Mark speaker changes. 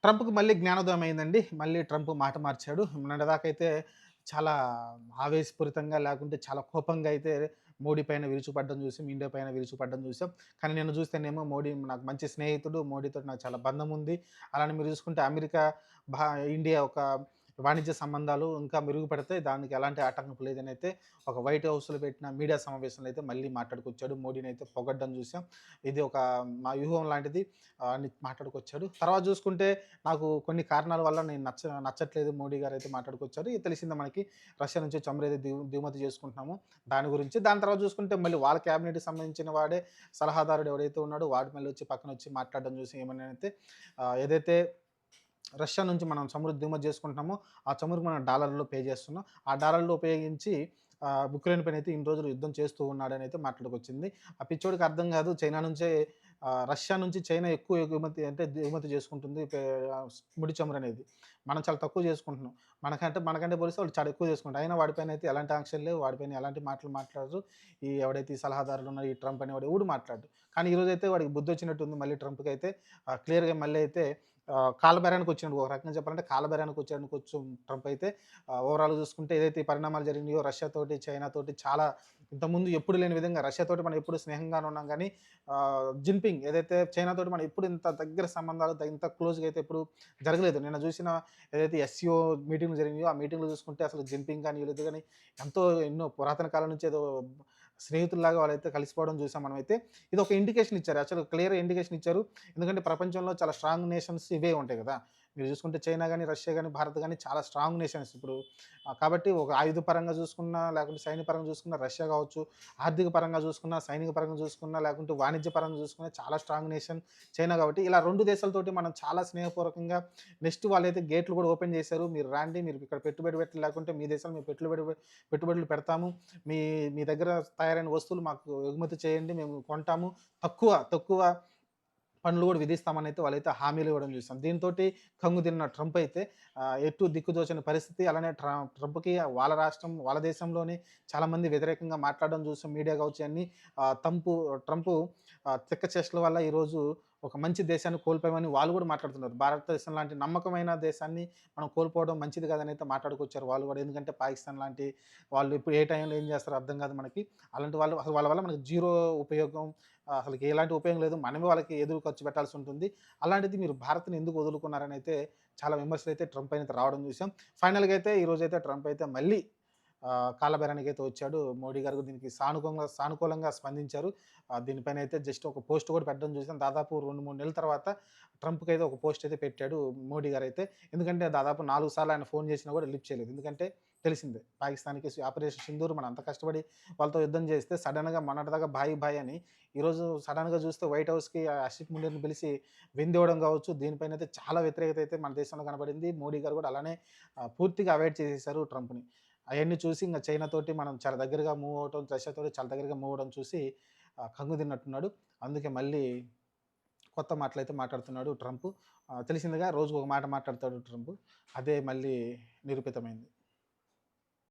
Speaker 1: ట్రంప్‌కి మళ్ళీ జ్ఞానోదయం అయిందండి. మళ్ళీ ట్రంప్ మాట మార్చాడు. మొన్నటిదాకైతే చాలా ఆవేశపూరితంగా లేకుంటే చాలా కోపంగా అయితే మోడీ పైన విరుచుపడ్డం చూసాం. ఇండియా పైన విరుచుపడ్డం చూసాం. కానీ నిన్న చూస్తేనేమో మోడీ నాకు మంచి స్నేహితుడు. మోడీతోటి నాకు చాలా బంధం ఉంది. అలానే మీరు చూసుకుంటే అమెరికా, భా ఇండియా ఒక వాణిజ్య సంబంధాలు ఇంకా మెరుగుపడితే దానికి ఎలాంటి ఆటంకం లేదనైతే ఒక వైట్ హౌస్‌లో పెట్టిన మీడియా సమావేశంలో అయితే మళ్ళీ మాట్లాడుకొచ్చాడు. మోడీనైతే పొగడ్డం చూసాం. ఇది ఒక మా వ్యూహం లాంటిది అని మాట్లాడుకొచ్చాడు. తర్వాత చూసుకుంటే నాకు కొన్ని కారణాల వల్ల నేను నచ్చట్లేదు మోడీ గారైతే మాట్లాడుకొచ్చారు. ఇది తెలిసిందే మనకి రష్యా నుంచి చమురేది దిగుమతి చేసుకుంటున్నాము దాని గురించి. దాని తర్వాత చూసుకుంటే మళ్ళీ వాళ్ళ క్యాబినెట్‌కి సంబంధించిన వాడే సలహాదారుడు ఎవరైతే ఉన్నాడో వాడు మళ్ళీ వచ్చి పక్కనొచ్చి మాట్లాడడం చూసి ఏమన్నానంటే ఏదైతే రష్యా నుంచి మనం చమురు దిగుమతి చేసుకుంటున్నామో, ఆ చమురుకి మనం డాలర్‌లో పే చేస్తున్నాం. ఆ డాలర్‌లు ఉపయోగించి ఉక్రెయిన్ పైనైతే ఇన్ని రోజులు యుద్ధం చేస్తూ ఉన్నాడనైతే మాట్లాడుకొచ్చింది. ఆ పిచ్చోడికి అర్థం కాదు చైనా నుంచే రష్యా నుంచి చైనా ఎక్కువ ఎగుమతి అంటే దిగుమతి చేసుకుంటుంది ముడి చమురనేది. మనం చాలా తక్కువ చేసుకుంటున్నాం. మనకంటే పోలిస్తే వాళ్ళు చాలా ఎక్కువ చేసుకుంటారు. అయినా వాడిపైనైతే ఎలాంటి ఆంక్షలు లేవు. వాడిపైన ఎలాంటి మాటలు మాట్లాడరు. ఎవడైతే ఈ సలహాదారులు ఉన్నారో ఈ ట్రంప్ అనేవాడు ఎవడు మాట్లాడడు. కానీ ఈరోజైతే వాడికి బుద్ధొచ్చినట్టుంది మళ్ళీ ట్రంప్‌కైతే క్లియర్‌గా మళ్ళీ అయితే కాలబేరానికొచ్చిండు. ఒక రకంగా చెప్పాలంటే కాలబేరానికొచ్చాడు కొంచెం ట్రంప్ అయితే. ఓవరాల్‌గా చూసుకుంటే ఏదైతే ఈ పరిణామాలు జరిగినాయో రష్యా తోటి, చైనా తోటి చాలా ఇంతకుముందు ఎప్పుడు లేని విధంగా రష్యా తోటి మనం ఎప్పుడు స్నేహంగానే ఉన్నాం గానీ, జిన్‌పింగ్ ఏదైతే చైనా తోటి మనం ఎప్పుడు ఇంత దగ్గర సంబంధాలు ఇంత క్లోజ్‌గా అయితే ఎప్పుడు జరగలేదు. నిన్న చూసిన ఏదైతే ఎస్‌సీఓ మీటింగ్‌లు జరిగినాయో, ఆ మీటింగ్‌లో చూసుకుంటే అసలు జిన్‌పింగ్ గాని వీళ్ళిద్దరు గాని ఎంతో ఎన్నో పురాతన కాలం నుంచి ఏదో స్నేహితుల్లాగా వాళ్ళైతే కలిసిపోవడం చూసాం మనమైతే. ఇదొక ఇండికేషన్ ఇచ్చారు. యాక్చువల్‌గా క్లియర్ ఇండికేషన్ ఇచ్చారు. ఎందుకంటే ప్రపంచంలో చాలా స్ట్రాంగ్ నేషన్స్ ఇవే ఉంటాయి గదా! మీరు చూసుకుంటే చైనా గాని, రష్యా గాని, భారత్ గాని చాలా స్ట్రాంగ్ నేషన్స్ ఇప్పుడు. కాబట్టి ఒక ఆయుధ పరంగా చూసుకున్నా, లేకుంటే సైన్య పరంగా చూసుకున్నా రష్యా కావచ్చు, ఆర్థిక పరంగా చూసుకున్నా, సైనిక పరంగా చూసుకున్నా, లేకుంటే వాణిజ్య పరంగా చూసుకున్నా చాలా స్ట్రాంగ్ నేషన్ చైనా కాబట్టి, ఇలా 2 దేశాలతోటి మనం చాలా స్నేహపూర్వకంగా నెక్స్ట్ వాళ్ళైతే గేట్లు కూడా ఓపెన్ చేశారు. మీరు రాండి, మీరు ఇక్కడ పెట్టుబడి పెట్టండి, లేకుంటే మీ దేశంలో మేము పెట్టుబడులు పెడతాము. మీ మీ దగ్గర తయారైన వస్తువులు మాకు ఎగుమతి చేయండి. మేము కొంటాము. తక్కువ పన్నులు గూడా విధిస్తామనైతే వాళ్ళైతే హామీలు ఇవ్వడం చూసాం. దీనితోటి కంగు తిన్న ట్రంప్ అయితే ఎటు దిక్కుతోచని పరిస్థితి. అలానే ట్రంప్‌కి వాళ్ళ రాష్ట్రం, వాళ్ళ దేశంలోనే చాలామంది వ్యతిరేకంగా మాట్లాడడం చూసాం. మీడియా కావచ్చు ఇయన్నీ ట్రంపు తిక్క చేష్టల వల్ల ఈరోజు ఒక మంచి దేశాన్ని కోల్పోయామని వాళ్ళు గూడా మాట్లాడుతున్నారు. భారతదేశం లాంటి నమ్మకమైన దేశాన్ని మనం కోల్పోవడం మంచిది కాదనైతే మాట్లాడుకొచ్చారు వాళ్ళు గూడా. ఎందుకంటే పాకిస్తాన్ లాంటి వాళ్ళు ఇప్పుడు ఏ టైంలో ఏం చేస్తారో అర్థం కాదు మనకి. అలాంటి వాళ్ళు అసలు వాళ్ళ వల్ల మనకు జీరో ఉపయోగం. అసలుకి ఎలాంటి ఉపయోగం లేదు. మనమే వాళ్ళకి ఎదురు ఖర్చు పెట్టాల్సి ఉంటుంది. అలాంటిది మీరు భారత్‌ని ఎందుకు వదులుకున్నారనైతే చాలా విమర్శలైతే ట్రంప్ పైన రావడం చూసాం. ఫైనల్‌గా అయితే ఈరోజైతే ట్రంప్ అయితే మళ్ళీ కాలబేరానికైతే వచ్చాడు. మోడీ గారు దీనికి సానుకూలంగా స్పందించారు. దీనిపైనైతే జస్ట్ ఒక పోస్ట్ కూడా పెట్టడం చూసాం. దాదాపు 2, 3 నెలల తర్వాత ట్రంప్‌కైతే ఒక పోస్ట్ అయితే పెట్టాడు మోడీ గారైతే. ఎందుకంటే దాదాపు 4 సార్లు ఆయన ఫోన్ చేసినా కూడా లిఫ్ట్ చేయలేదు. ఎందుకంటే తెలిసిందే పాకిస్తాన్‌కి ఆపరేషన్ సింధూర్ మనం అంత కష్టపడి వాళ్ళతో యుద్ధం చేస్తే సడెన్‌గా మొన్నటిదాకా భాయ్ భాయ్ అని ఈరోజు సడెన్‌గా చూస్తే వైట్ హౌస్‌కి హర్షిత్ ముల్లర్‌ని పిలిసి విందివ్వడం కావచ్చు. దీనిపైనైతే చాలా వ్యతిరేకత అయితే మన దేశంలో కనబడింది. మోడీ గారు కూడా అలానే పూర్తిగా అవాయిడ్ చేసేసారు ట్రంప్‌ని. అయన్నీ చూసి ఇంక చైనా తోటి మనం చాలా దగ్గరగా మూవ్ అవ్వటం, రష్యాతోటి చాలా దగ్గరగా మూవ్ అవ్వడం చూసి కంగు తిన్నట్టున్నాడు. అందుకే మళ్ళీ కొత్త మాటలైతే మాట్లాడుతున్నాడు ట్రంప్. తెలిసిందిగా రోజుకొక మాట మాట్లాడతాడు ట్రంప్. అదే మళ్ళీ నిరూపితమైంది.